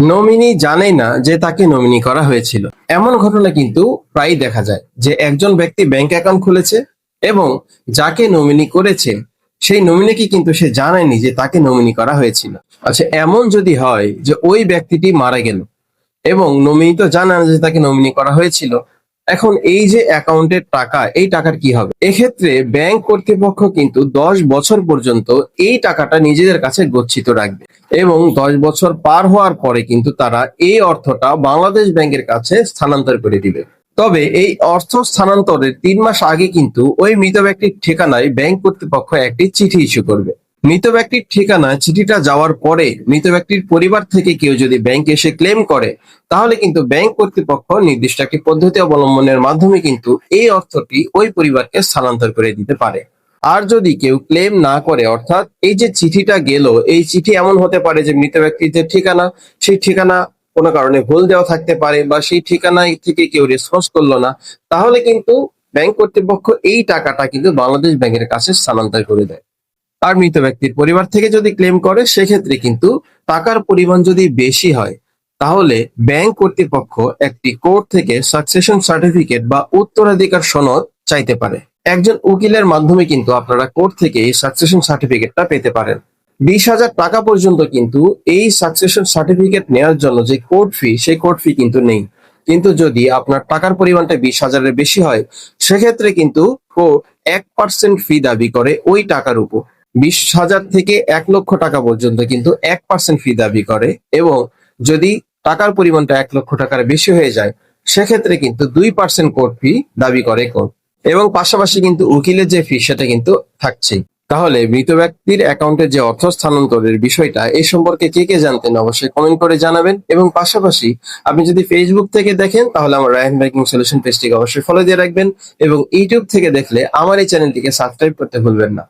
Nominee জানেই না যে তাকে নমিনি করা হয়েছিল। এমন ঘটনা কিন্তু প্রায়ই দেখা যায় যে একজন ব্যক্তি ব্যাংক অ্যাকাউন্ট খুলেছে এবং যাকে নমিনি করেছে সেই নমিনিকে কিন্তু সে জানায়নি যে তাকে নমিনি করা হয়েছিল। আচ্ছা, এমন যদি হয় যে ওই ব্যক্তিটি মারা গেল এবং নমিনি তো জানে না যে তাকে নমিনি করা হয়েছিল, এখন এই যে অ্যাকাউন্টের টাকা, এই টাকার কি হবে? এক্ষেত্রে ব্যাংক কর্তৃপক্ষ কিন্তু 10 বছর পর্যন্ত এই টাকাটা নিজেদের কাছে গচ্ছিত রাখবে এবং 10 বছর পার হওয়ার পরে কিন্তু তারা এই অর্থটা বাংলাদেশ ব্যাংকের কাছে স্থানান্তর করে দিবে। তবে এই অর্থ স্থানান্তরের 3 মাস আগে কিন্তু ওই মৃত ব্যক্তির ঠিকানায় ব্যাংক কর্তৃপক্ষ একটি চিঠি ইস্যু করবে। মৃত ব্যক্তির ঠিকানায় চিঠিটা যাওয়ার পরে মৃত ব্যক্তির পরিবার থেকে কেউ যদি ব্যাংকে এসে ক্লেম করে, তাহলে কিন্তু ব্যাংক কর্তৃপক্ষ নির্দিষ্ট একটি পদ্ধতি অবলম্বনের মাধ্যমে কিন্তু এই অর্থটি ওই পরিবারকে স্থানান্তর করে দিতে পারে। আর যদি কেউ ক্লেম না করে, অর্থাৎ এই যে চিঠিটা গেল, এই চিঠি এমন হতে পারে যে মৃত ব্যক্তির যে ঠিকানা, সেই ঠিকানা কোনো কারণে ভুল দেওয়া থাকতে পারে বা সেই ঠিকানায় থেকে কেউ রেসপন্স করলো না, তাহলে কিন্তু ব্যাংক কর্তৃপক্ষ এই টাকাটা কিন্তু বাংলাদেশ ব্যাংকের কাছে স্থানান্তর করে দেয়। আর মৃত ব্যক্তির পরিবার থেকে যদি ক্লেম করে, সেক্ষেত্রে কিন্তু টাকার পরিমাণ যদি বেশি হয়, তাহলে ব্যাংক কর্তৃপক্ষ একটি কোর্ট থেকে সাকসেশন সার্টিফিকেট বা উত্তরাধিকার সনদ চাইতে পারে। একজন উকিলের মাধ্যমে কিন্তু আপনারা কোর্ট থেকে এই সাকসেশন সার্টিফিকেটটা পেতে পারেন। 20,000 টাকা পর্যন্ত কিন্তু এই সাকসেশন সার্টিফিকেট নেওয়ার জন্য যে কোর্ট ফি, সেই কোর্ট ফি কিন্তু নেই। কিন্তু যদি আপনার টাকার পরিমাণটা 20,000-এর বেশি হয়, সেক্ষেত্রে কিন্তু কোর্ট 1% ফি দাবি করে ওই টাকার উপর। 20,000 থেকে 1 লক্ষ টাকা পর্যন্ত কিন্তু 1% ফি দাবি করে, এবং যদি টাকার পরিমাণটা 1 লক্ষ টাকার বেশি হয়ে যায়, সেক্ষেত্রে কিন্তু 2% কোর্ট ফি দাবি করে কোর্ট। এবং পাশাপাশি কিন্তু উকিলের যে ফি, সেটা কিন্তু থাকছেই। তাহলে মৃত ব্যক্তির অ্যাকাউন্টে যে অর্থ স্থানান্তরের বিষয়টা, এই সম্পর্কে কে কে জানতেন অবশ্যই কমেন্ট করে জানাবেন। এবং পাশাপাশি আপনি যদি ফেসবুক থেকে দেখেন, তাহলে আমার রায়হান ব্যাংকিং সলিউশন পেজটিকে অবশ্যই ফলো দিয়ে রাখবেন, এবং ইউটিউব থেকে দেখলে আমার এই চ্যানেলটিকে সাবস্ক্রাইব করতে ভুলবেন না।